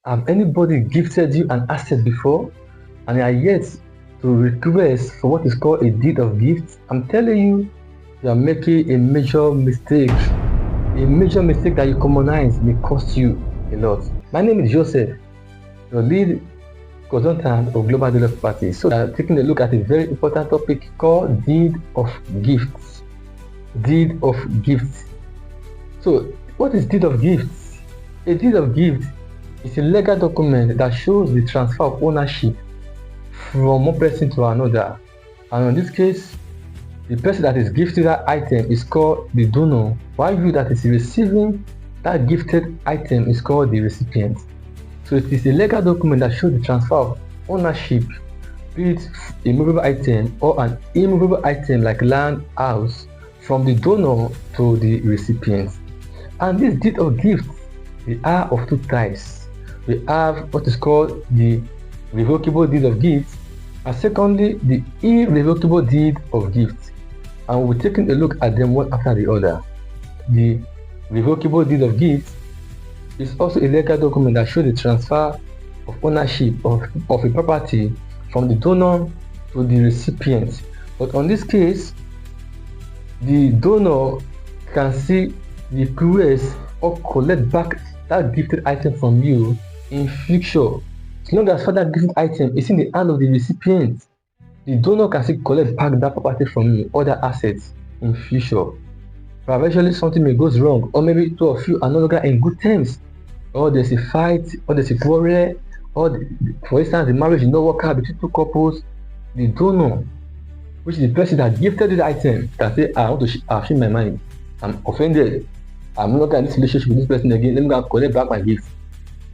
Have anybody gifted you an asset before and you are yet to request for what is called a deed of gift? I'm telling you, you are making a major mistake. A major mistake that you commonize may cost you a lot. My name is Joseph, your lead consultant of Global Development Party. So we are taking a look at a very important topic called deed of gifts. Deed of gifts. So what is deed of gifts? A deed of gift is a legal document that shows the transfer of ownership from one person to another. And in this case, the person that is gifted that item is called the donor, while you that is receiving that gifted item is called the recipient. So it is a legal document that shows the transfer of ownership, be it a movable item or an immovable item like land, house, from the donor to the recipient. And this deed of gift, they are of two types. We have what is called the revocable deed of gift, and secondly, the irrevocable deed of gift. And we're taking a look at them one after the other. The revocable deed of gift is also a legal document that shows the transfer of ownership of a property from the donor to the recipient. But on this case, the donor can see the request or collect back that gifted item from you in future. As long as that gifted item is in the hand of the recipient, the donor can still collect back that property from you or that assets in future. But eventually something may go wrong, or maybe two of you are no longer in good terms, or there's a fight, or there's a quarrel, or for instance the marriage did not work out between two couples. The donor, which is the person that gifted the item, can say, I want to change my mind. I'm offended. I'm no longer in this relationship with this person again. Let me go and collect back my gift.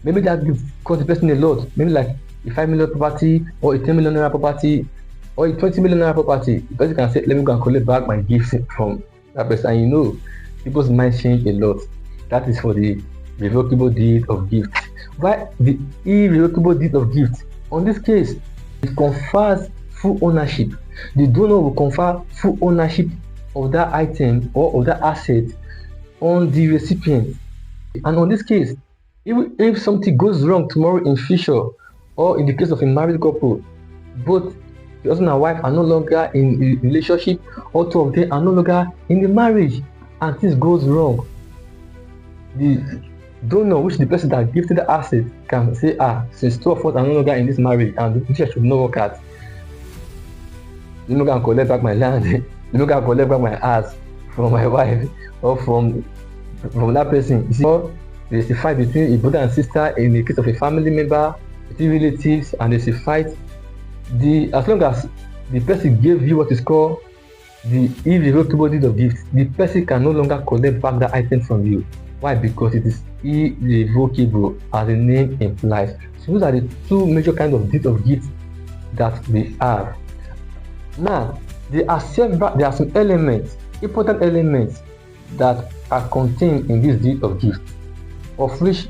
Maybe that gift cost the person a lot. Maybe like a 5 million property, or a 10 million naira property, or a 20 million naira property. The person can say, let me go and collect back my gift from that person. And you know, people's minds change a lot. That is for the revocable deed of gift. But the irrevocable deed of gift, on this case, it confers full ownership. The donor will confer full ownership of that item or of that asset on the recipient. And on this case, if something goes wrong tomorrow in future, or in the case of a married couple, both the husband and wife are no longer in a relationship, or two of them are no longer in the marriage, and things goes wrong, the donor, which is the person that gifted the asset, can say, since two of us are no longer in this marriage and the future should not work out, let me go and collect back my land, let me go and collect back my house from my wife or from that person. You see, there's a fight between a brother and sister in the case of a family member, between relatives, and there's a fight. As long as the person gave you what is called the irrevocable deed of gift, the person can no longer collect back the item from you. Why? Because it is irrevocable, as the name implies. So those are the two major kinds of deed of gift that we have. Now, there are some elements, important elements, that are contained in this deed of gift, of which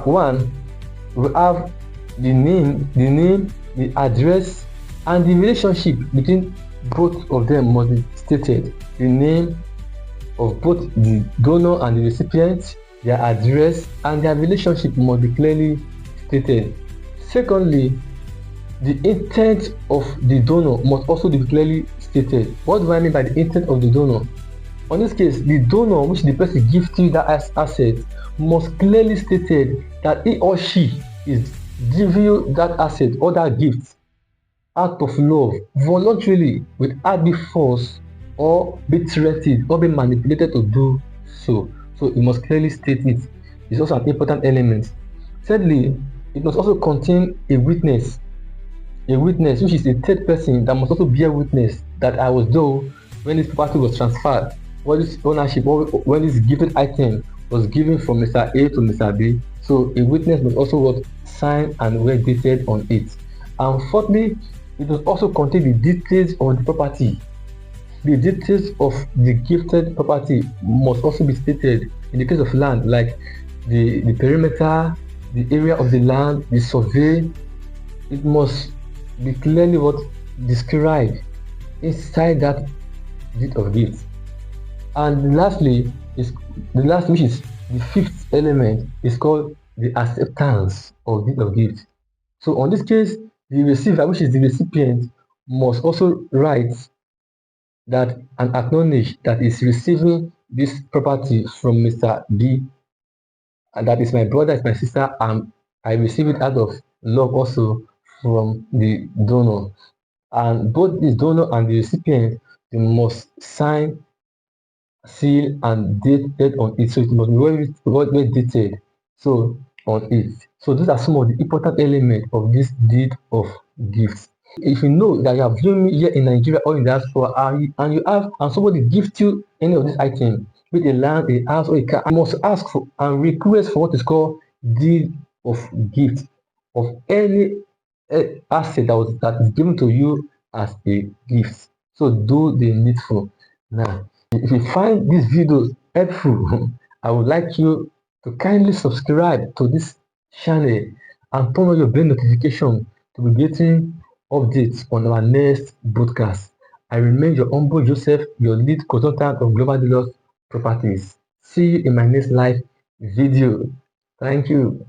one, we have the name, the address, and the relationship between both of them must be stated. The name of both the donor and the recipient, their address, and their relationship must be clearly stated. Secondly, the intent of the donor must also be clearly stated. What do I mean by the intent of the donor? On this case, the donor, which the person gives you that asset, must clearly stated that he or she is giving you that asset or that gift out of love, voluntarily, without being forced or be threatened or be manipulated to do so. So it must clearly state it. It's also an important element. Thirdly, it must also contain a witness, which is a third person that must also bear witness that I was there when this property was transferred, when this ownership, or when this gifted item was given from Mr. A to Mr. B. So a witness must also sign and were dated on it. And fourthly, it must also contain the details of the property. The details of the gifted property must also be stated. In the case of land, like the perimeter, the area of the land, the survey, it must be clearly described inside that deed of gift. And lastly, which is the fifth element, is called the acceptance of deed of gift. So on this case, the receiver, which is the recipient, must also write that and acknowledge that is receiving this property from Mr. B, and that is my brother, is my sister, and I receive it out of love also from the donor. And both the donor and the recipient, they must sign, seal, and date on it. So it must be well dated. So on it. So these are some of the important elements of this deed of gifts. If you know that you are viewing me here in Nigeria or in diaspora, and you have and somebody gift you any of these items, be it a land, a house, or a car, you must ask for and request for what is called deed of gift of any asset that is given to you as a gift. So do the needful. Now, if you find this video helpful, I would like you to kindly subscribe to this channel and turn on your bell notification to be getting updates on our next broadcast. I remain your humble Joseph, your lead consultant of Global Dealers Properties. See you in my next live video. Thank you.